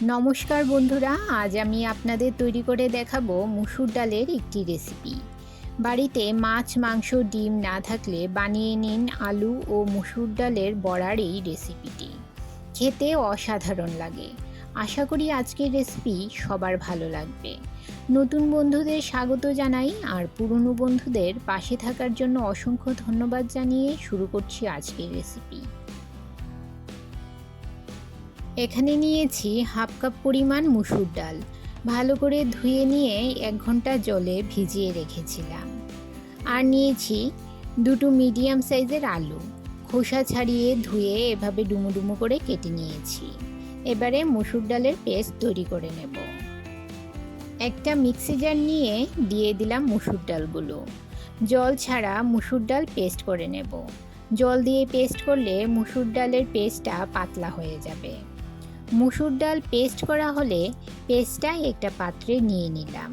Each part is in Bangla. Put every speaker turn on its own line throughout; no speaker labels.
নমস্কার বন্ধুরা, আজ আমি আপনাদের তৈরি করে দেখাবো মুসুর ডালের একটি রেসিপি। বাড়িতে মাছ, মাংস, ডিম না থাকলে বানিয়ে নিন আলু ও মুসুর ডালের বড়ার এই রেসিপিটি। খেতে অসাধারণ লাগে। আশা করি আজকের রেসিপি সবার ভালো লাগবে। নতুন বন্ধুদের স্বাগত জানাই, আর পুরনো বন্ধুদের পাশে থাকার জন্য অসংখ্য ধন্যবাদ জানিয়ে শুরু করছি আজকের রেসিপি। এখানে নিয়েছি হাফ কাপ পরিমাণ মুসুর ডাল। ভালো করে ধুয়ে নিয়ে 1 ঘন্টা জলে ভিজিয়ে রেখেছিলাম। আর নিয়েছি দুটো মিডিয়াম সাইজের আলু, খোসা ছাড়িয়ে ধুয়ে এভাবে ডুমো ডুমো করে কেটে নিয়েছি। এবারে মুসুর ডালের পেস্ট তৈরি করে নেব। একটা মিক্সি জার নিয়ে দিয়ে দিলাম মুসুর ডালগুলো। জল ছাড়া মুসুর ডাল পেস্ট করে নেব। জল দিয়ে পেস্ট করলে মুসুর ডালের পেস্টটা পাতলা হয়ে যাবে। মুসুর ডাল পেস্ট করা হলে পেস্টটা একটা পাত্রে নিয়ে নিলাম।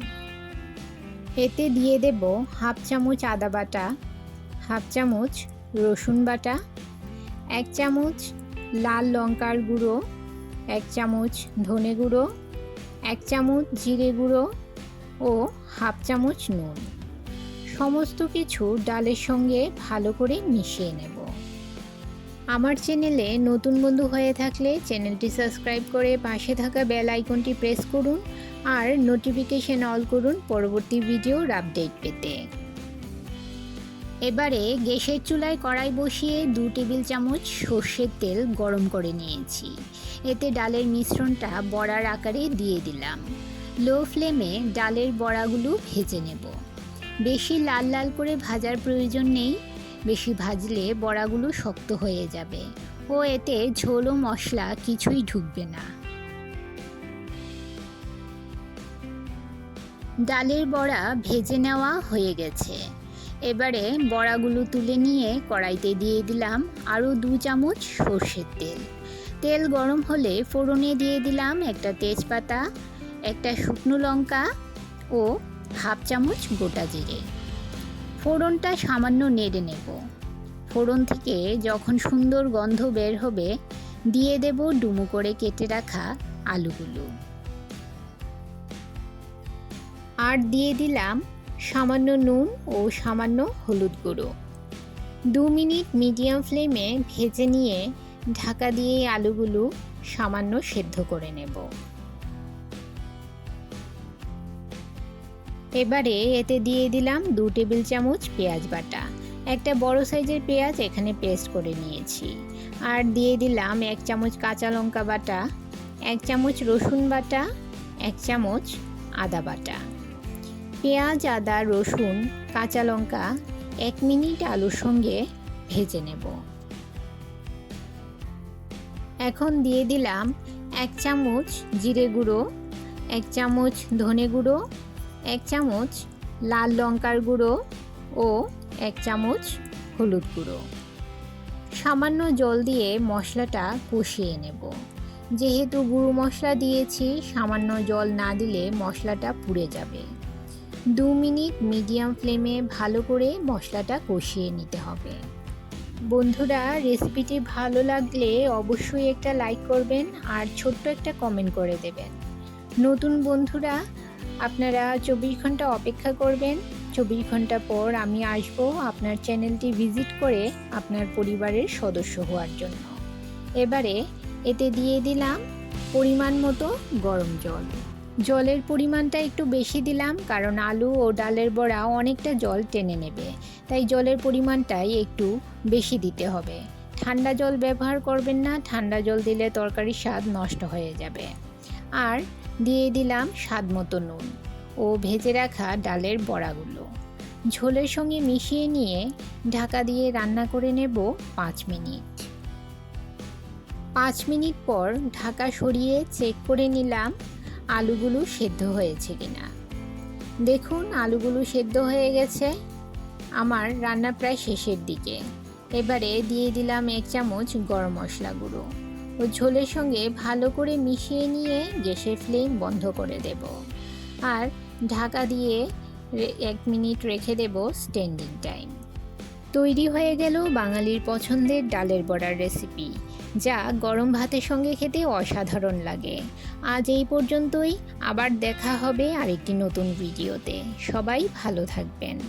এতে দিয়ে দেব হাফ চামচ আদা বাটা, হাফ চামচ রসুন বাটা, 1 চামচ লাল লঙ্কার গুঁড়ো, 1 চামচ ধনে গুঁড়ো, 1 চামচ জিরে গুঁড়ো ও হাফ চামচ নুন। সমস্ত কিছু ডালের সঙ্গে ভালো করে মিশিয়ে নেব। আমার চ্যানেলে নতুন বন্ধু হয়ে থাকলে চ্যানেলটি সাবস্ক্রাইব করে পাশে থাকা বেল আইকনটি প্রেস করুন আর নোটিফিকেশন অল করুন পরবর্তী ভিডিওর আপডেট পেতে। এবারে গ্যাসের চুলায় কড়াই বসিয়ে 2 টেবিল চামচ সর্ষের তেল গরম করে নিয়েছি। এতে ডালের মিশ্রণটা বড়ার আকারে দিয়ে দিলাম। লো ফ্লেমে ডালের বড়াগুলো ভেজে নেব। বেশি লাল লাল করে ভাজার প্রয়োজন নেই, বেশি ভাজলে বড়াগুলো শক্ত হয়ে যাবে ও এতে ঝোল ও মশলা কিছুই ঢুকবে না। ডালের বড়া ভেজে নেওয়া হয়ে গেছে। এবারে বড়াগুলো তুলে নিয়ে কড়াইতে দিয়ে দিলাম আরও 2 চামচ সর্ষের তেল। তেল গরম হলে ফোড়নে দিয়ে দিলাম একটা তেজপাতা, একটা শুকনো লঙ্কা ও হাফ চামচ গোটা জিরে। ফোড়নটা সামান্য নেড়ে নেব। ফোড়ন থেকে যখন সুন্দর গন্ধ বের হবে দিয়ে দেব ডুমো করে কেটে রাখা আলুগুলো। আর দিয়ে দিলাম সামান্য নুন ও সামান্য হলুদ গুঁড়ো। 2 মিনিট মিডিয়াম ফ্লেমে ভেজে নিয়ে ঢাকা দিয়ে আলুগুলো সামান্য সেদ্ধ করে নেব। এবারে এতে দিয়ে দিলাম 2 টেবিল চামচ পেঁয়াজ বাটা। একটা বড় সাইজের পেঁয়াজ এখানে পেস্ট করে নিয়েছি। আর দিয়ে দিলাম 1 চামচ কাঁচা লঙ্কা বাটা, 1 চামচ রসুন বাটা, 1 চামচ আদা বাটা। পেঁয়াজ, আদা, রসুন, কাঁচা লঙ্কা 1 মিনিট আলুর সঙ্গে ভেজে নেব। এখন দিয়ে দিলাম 1 চামচ জিরে গুঁড়ো, 1 চামচ ধনে গুঁড়ো, 1 চামচ লাল লঙ্কার গুঁড়ো ও 1 চামচ হলুদ গুঁড়ো। সামান্য জল দিয়ে মশলাটা কষিয়ে নেব। যেহেতু গুঁড়ো মশলা দিয়েছি, সামান্য জল না দিলে মশলাটা পুড়ে যাবে। 2 মিনিট মিডিয়াম ফ্লেমে ভালো করে মশলাটা কষিয়ে নিতে হবে। বন্ধুরা, রেসিপিটি ভালো লাগলে অবশ্যই একটা লাইক করবেন আর ছোট্ট একটা কমেন্ট করে দেবেন। নতুন বন্ধুরা আপনারা 24 ঘন্টা অপেক্ষা করবেন। 24 ঘন্টা পর আমি আসব আপনার চ্যানেলটি ভিজিট করে আপনার পরিবারের সদস্য হওয়ার জন্য। এবারে এতে দিয়ে দিলাম পরিমাণ মতো গরম জল। জলের পরিমাণটা একটু বেশি দিলাম, কারণ আলু ও ডালের বড়া অনেকটা জল টেনে নেবে, তাই জলের পরিমাণটাই একটু বেশি দিতে হবে। ঠান্ডা জল ব্যবহার করবেন না, ঠান্ডা জল দিলে তরকারির স্বাদ নষ্ট হয়ে যাবে। আর দিয়ে দিলাম স্বাদ মতো নুন ও ভেজে রাখা ডালের বড়াগুলো। ঝোলের সঙ্গে মিশিয়ে নিয়ে ঢাকা দিয়ে রান্না করে নেব 5 মিনিট। 5 মিনিট পর ঢাকা সরিয়ে চেক করে নিলাম আলুগুলো সেদ্ধ হয়েছে কিনা। দেখুন আলুগুলো সেদ্ধ হয়ে গেছে। আমার রান্না প্রায় শেষের দিকে। এবারে দিয়ে দিলাম 1 চামচ গরম মশলা গুঁড়ো ও ঝোলের সঙ্গে ভালো করে মিশিয়ে নিয়ে গ্যাসের ফ্লেম বন্ধ করে দেব। আর ঢাকা দিয়ে 1 মিনিট রেখে দেব স্ট্যান্ডিং টাইম। তৈরি হয়ে গেল বাঙালির পছন্দের ডালের বড়ার রেসিপি। যা গরম ভাতের সঙ্গে খেতে অসাধারণ লাগে। আজ এই পর্যন্তই, আবার দেখা হবে আরেকটি নতুন ভিডিওতে। সবাই ভালো থাকবেন।